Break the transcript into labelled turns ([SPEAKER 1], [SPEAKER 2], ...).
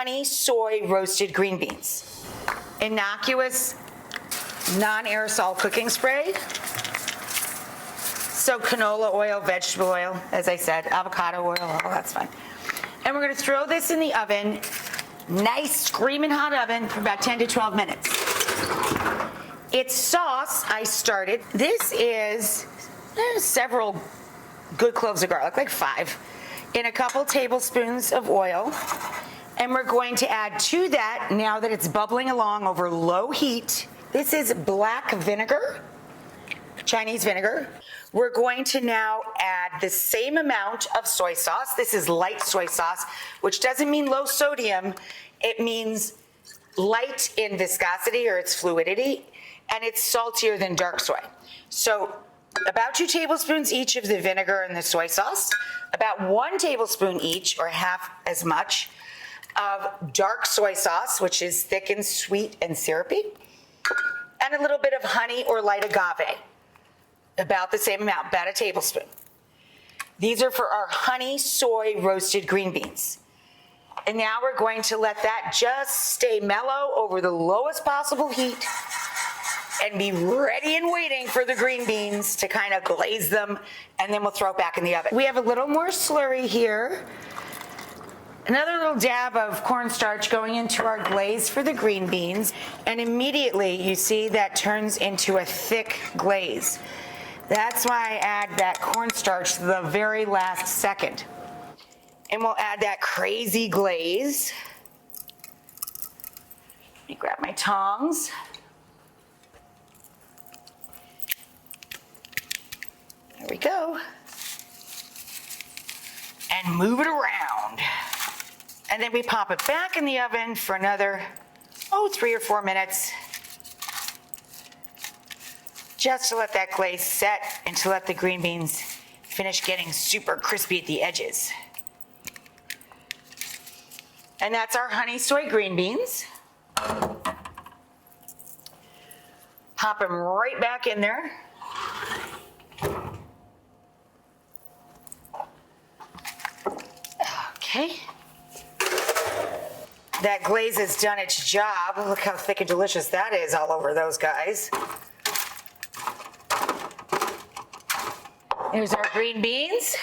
[SPEAKER 1] Honey-Soy roasted green beans. Innocuous, non-aerosol cooking spray. So canola oil, vegetable oil, as I said, avocado oil, all that's fine. And we're gonna throw this in the oven, nice screaming hot oven for about 10 to 12 minutes. Its sauce, I started. This is several good cloves of garlic, like 5, in a couple tablespoons of oil. And we're going to add to that, now that it's bubbling along over low heat, this is black vinegar, Chinese vinegar. We're going to now add the same amount of soy sauce. This is light soy sauce, which doesn't mean low sodium. It means light in viscosity or its fluidity, and it's saltier than dark soy. So about 2 tablespoons each of the vinegar and the soy sauce, about 1 tablespoon each, or half as much, of dark soy sauce, which is thick and sweet and syrupy, and a little bit of honey or light agave, about the same amount, about a tablespoon. These are for our Honey-Soy roasted green beans. And now we're going to let that just stay mellow over the lowest possible heat and be ready and waiting for the green beans to kind of glaze them, and then we'll throw it back in the oven. We have a little more slurry here. Another little dab of cornstarch going into our glaze for the green beans, and immediately you see that turns into a thick glaze. That's why I add that cornstarch the very last second. And we'll add that crazy glaze. Let me grab my tongs. There we go. And move it around. And then we pop it back in the oven for another, 3 or 4 minutes. Just to let that glaze set and to let the green beans finish getting super crispy at the edges. And that's our Honey-Soy green beans. Pop them right back in there. Okay. That glaze has done its job. Look how thick and delicious that is all over those guys. Here's our green beans.